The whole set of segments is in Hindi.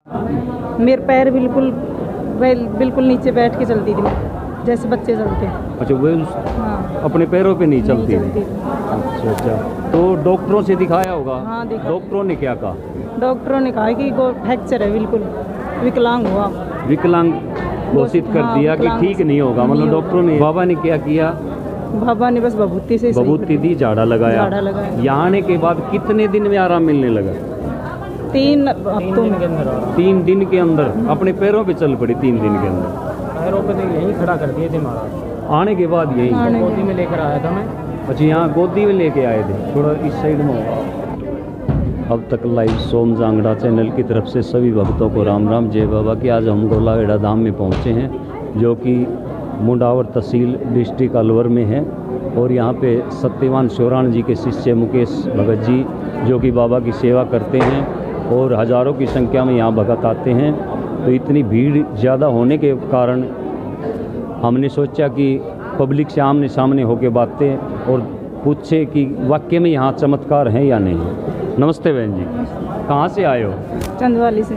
मेरे पैर बिल्कुल नीचे बैठ के चलती थी जैसे बच्चे चलते हैं। अच्छा, वो हाँ, अपने पैरों पे नहीं चलती नहीं थी। अच्छा अच्छा, तो डॉक्टरों से दिखाया होगा? हाँ, दिखा। डॉक्टरों ने क्या कहा? डॉक्टरों ने कहा कि फ्रैक्चर है, बिल्कुल विकलांग हुआ। विकलांग घोषित कर हाँ, दिया कि विकलांग ठीक नहीं होगा, मतलब नहीं डॉक्टरों ने। बाबा ने क्या किया? बाबा ने बस बभूति से बभूति दी, झाड़ा लगाया। झाड़ा लगाया। यहाँ आने के बाद कितने दिन में आराम मिलने लगा? 3 हफ्तों में। 3 दिन के अंदर अपने पैरों पे चल पड़ी। 3 दिन के अंदर पैरों पे तो यहीं खड़ा कर दिए थे महाराज। आने के बाद यही आने गोदी में लेकर आया था मैं। अच्छा, यहाँ गोदी में लेके आए थे। थोड़ा इस साइड में होगा। अब तक लाइव सोम जांगड़ा चैनल की तरफ से सभी भक्तों को राम राम, जय बाबा की। आज हम गोलाहेड़ा धाम में पहुँचे हैं, जो कि मुंडावर तहसील डिस्ट्रिक्ट अलवर में है। और यहाँ पे सत्यवान शोराण जी के शिष्य मुकेश भगत जी, जो कि बाबा की सेवा करते हैं, और हज़ारों की संख्या में यहाँ भगत आते हैं। तो इतनी भीड़ ज़्यादा होने के कारण हमने सोचा कि पब्लिक से आमने सामने होकर बातें और पूछे कि वाकई में यहाँ चमत्कार हैं या नहीं। नमस्ते बहन जी, कहाँ से आए हो? चंदवाली से।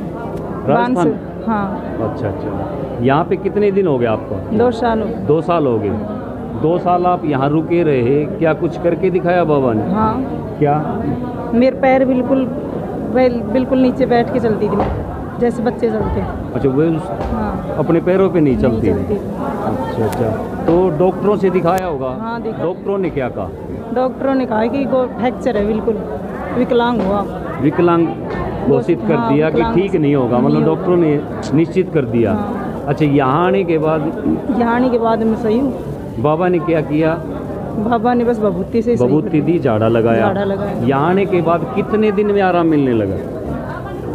राजस्थान? हाँ। अच्छा अच्छा, यहाँ पे कितने दिन हो गए आपको? 2 साल। 2 साल हो गए। 2 साल आप यहाँ रुके रहे, क्या कुछ करके दिखाया बाबा ने? हाँ, क्या? मेरे पैर बिल्कुल नीचे बैठ के चलती थी जैसे बच्चे चलते हैं। अच्छा, वो हाँ, अपने पैरों पे नहीं चलती नहीं थी। अच्छा अच्छा, तो डॉक्टरों से दिखाया होगा? हाँ, दिखा। डॉक्टरों ने क्या कहा? डॉक्टरों ने कहा कि फ्रैक्चर है, बिल्कुल विकलांग हुआ। विकलांग घोषित कर हाँ, दिया कि विकलांग ठीक नहीं होगा, मतलब नहीं डॉक्टरों ने निश्चित कर दिया। हाँ। अच्छा, यहाँ आने के बाद यहाँ आने के बाद मैं सही हूँ। बाबा ने क्या किया? बाबा ने बस बभूति से बभूति दी, झाड़ा लगाया। झाड़ा लगाया। यहाँ आने के बाद कितने दिन में आराम मिलने लगा?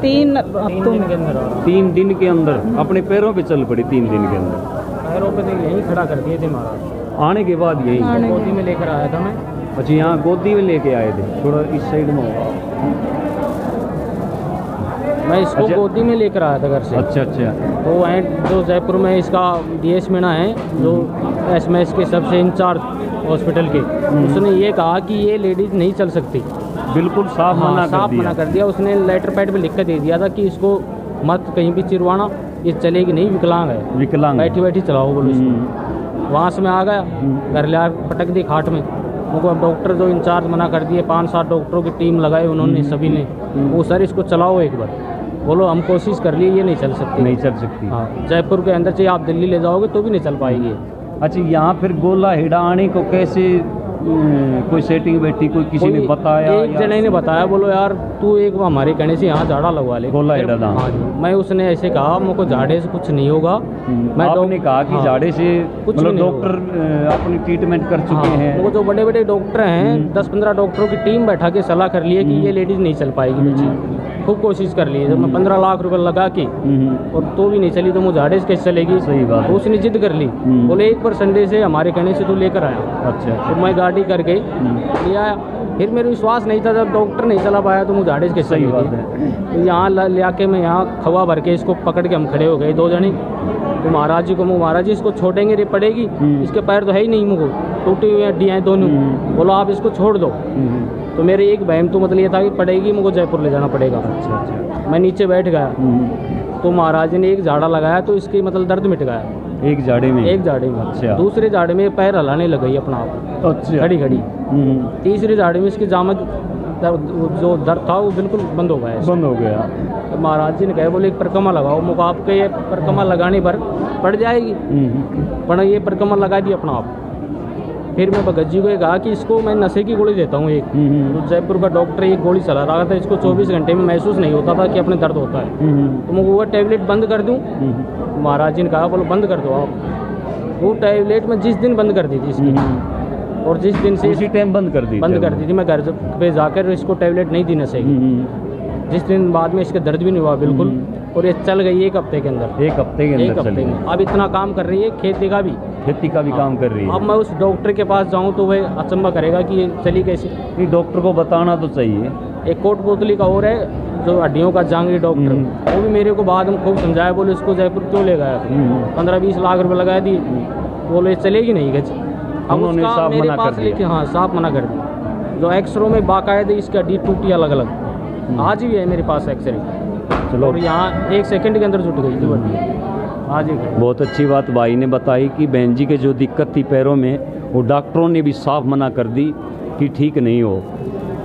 3 हफ्तों में। 3 दिन के अंदर अपने पैरों पे चल पड़ी। 3 दिन के अंदर पैरों पे तो यहीं खड़ा कर दिए थे महाराज। आने के बाद यही। आने के- गोदी में लेकर आया था मैं। अच्छा, यहाँ गोदी में लेके आए थे। थोड़ा इस साइड में होगा। मैं इसको अच्छा। गोदी में लेकर आया था घर से। अच्छा अच्छा, तो वहीं जो जयपुर में इसका डीएस मीणा है, जो एसएमएस के सबसे इंचार्ज हॉस्पिटल के, उसने ये कहा कि ये लेडीज नहीं चल सकती। बिल्कुल साफ हाँ, मना साफ कर दिया। मना कर दिया। उसने लेटर पैड पे लिख कर दे दिया था कि इसको मत कहीं भी चिरवाना, ये चलेगी नहीं, विकलांग है। विकलांग। बैठी बैठी चलाओ बोलो इसको। वहाँ से मैं आ गया, घर ले पटक दी खाट में। उनको अब डॉक्टर जो इंचार्ज मना कर दिए, 5-7 डॉक्टरों की टीम लगाई उन्होंने, सभी ने। वो सर इसको चलाओ एक बार। बोलो हम कोशिश कर लिए, ये नहीं चल सकती। नहीं चल सकती। हाँ, जयपुर के अंदर से आप दिल्ली ले जाओगे तो भी नहीं चल पाएगी। अच्छा, यहाँ फिर गोलाहेड़ा आने को कैसे कोई सेटिंग बैठी, कोई किसी ने बताया? एक जने ने बताया, बोलो यार तू एक बार हमारे कहने से यहाँ झाड़ा लगवा ले। गोलाहेड़ा धाम। हाँ जी, मैं उसने ऐसे कहा, मुझको झाड़े से कुछ नहीं होगा। मैं आपने कहा कि हाँ, झाड़े से कुछ मतलब भी नहीं डॉक्टर अपनी ट्रीटमेंट कर चुके हाँ, हैं। वो जो बड़े बड़े डॉक्टर हैं, 10-15 डॉक्टरों की टीम बैठा के सलाह कर लिए कि ये लेडीज नहीं चल पाएगी बच्ची। खूब कोशिश कर ली। जब मैं 15 लाख रुपए लगा के और तो भी नहीं चली, तो मुझे झाड़े से कैसे चलेगी? सही बात है। तो उसने जिद कर ली, बोले एक बार संडे से हमारे कहने से तू लेकर आया। अच्छा तो मैं गाड़ी करके ले आया। फिर मेरे विश्वास नहीं था, जब डॉक्टर नहीं चला पाया तो मुझे झाड़े से कैसे सही चलेगी? बात है। तो यहाँ ले आके मैं यहाँ खवा भर के इसको पकड़ के हम खड़े हो गए 2 जने। तो महाराज जी को, महाराज जी इसको छोड़ेंगे रे पड़ेगी, इसके पैर तो है ही नहीं, मुझको टूटी हुई हड्डियाँ हैं दोनों। बोलो आप इसको छोड़ दो। तो मेरे एक बहन तो मतलब ये था कि पड़ेगी, मुझको जयपुर ले जाना पड़ेगा। अच्छा अच्छा, मैं नीचे बैठ गया। तो महाराज जी ने एक झाड़ा लगाया तो इसकी मतलब दर्द मिट गया। एक झाड़े में? एक झाड़े में। अच्छा। दूसरे झाड़े में पैर हिलाने लग गई अपना आप, अच्छा। खड़ी खड़ी। तीसरी झाड़ी में इसकी जामक जो दर्द था वो बिल्कुल बंद हो गया। बंद हो गया। तो महाराज जी ने कहा, बोले एक परिक्रमा लगाओ। मुझे आपके ये परिक्रमा लगाने पर पड़ जाएगी, पर ये परिक्रमा लगा दी अपना आप। फिर मैं भगत जी को ये कहा कि इसको मैं नशे की गोली देता हूँ एक। तो जयपुर का डॉक्टर एक गोली चला रहा था, इसको 24 घंटे में महसूस नहीं होता था कि अपने दर्द होता है। तो मैं वो टैबलेट बंद कर दूँ? महाराज जी ने कहा, बोलो बंद कर दो आप। वो टैबलेट मैं जिस दिन बंद कर दी थी इसकी, और जिस दिन से उसी टाइम बंद कर दी थी, मैं घर पे जाकर इसको टैबलेट नहीं दी नशे की। जिस दिन बाद में इसके दर्द भी नहीं हुआ बिल्कुल, और ये चल गई 1 हफ्ते के अंदर। 1 हफ्ते के अंदर? 1 हफ्ते में। अब इतना काम कर रही है, खेती का भी काम कर रही है। अब मैं उस डॉक्टर के पास जाऊं तो वह अचंबा करेगा कि ये चली कैसे। ये डॉक्टर को बताना तो चाहिए। एक कोटपुतली का और है जो हड्डियों का जांगरी डॉक्टर, वो भी मेरे को बाद में खूब समझाया, बोले इसको जयपुर क्यों ले गया? 15-20 लाख रुपए लगा दिए, बोले चलेगी नहीं गज। अब उन्होंने उसका साफ मेरे मना पास कर लेके, हाँ साफ मना कर दी। जो एक्सरे में बाकायदे इसकी हड्डी टूटी अलग अलग, आज भी है मेरे पास एक्सरे। चलो। और यहाँ 1 सेकंड के अंदर जुट गई थी हड्डी। आज एक बहुत अच्छी बात भाई ने बताई कि बहन जी के जो दिक्कत थी पैरों में, वो डॉक्टरों ने भी साफ मना कर दी कि ठीक नहीं हो।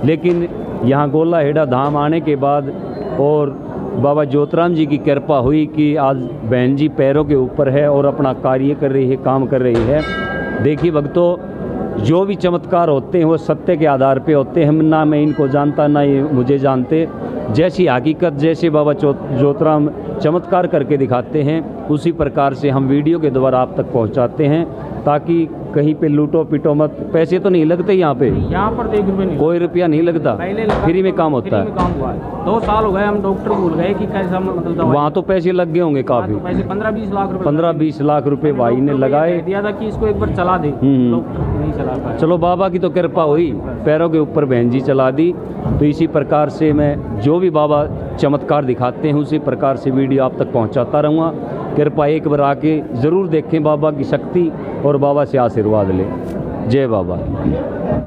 लेकिन यहाँ गोला हेड़ा धाम आने के बाद और बाबा ज्योतिराम जी की कृपा हुई कि आज बहन जी पैरों के ऊपर है और अपना कार्य कर रही है, काम कर रही है। देखिए भक्तों, जो भी चमत्कार होते हैं वो सत्य के आधार पे होते हैं। ना मैं इनको जानता, ना ये मुझे जानते। जैसी हकीकत, जैसे बाबा ज्योतिराम चमत्कार करके दिखाते हैं, उसी प्रकार से हम वीडियो के द्वारा आप तक पहुंचाते हैं, ताकि कहीं पे लूटो पिटो मत। पैसे तो नहीं लगते यहाँ पे, यहाँ पर 1 रुपये नहीं, कोई रुपया नहीं लगता, फ्री में काम होता है। काम हुआ है। 2 साल हो गए, हम डॉक्टर भूल गए कि कैसा मतलब दवाई। वहाँ तो पैसे लग गए होंगे काफ़ी, तो पैसे 15-20 लाख रुपए 15-20 लाख रुपए भाई ने लगाए। दिया था कि इसको एक बार चला दे, डॉक्टर नहीं चला पाया। चलो बाबा की तो कृपा हुई, पैरों के ऊपर बहन जी चला दी। तो इसी प्रकार से मैं जो भी बाबा चमत्कार दिखाते हैं उसी प्रकार से वीडियो आप तक पहुंचाता रहूँगा। कृपा एक बार आके ज़रूर देखें बाबा की शक्ति और बाबा से आशीर्वाद लें। जय बाबा।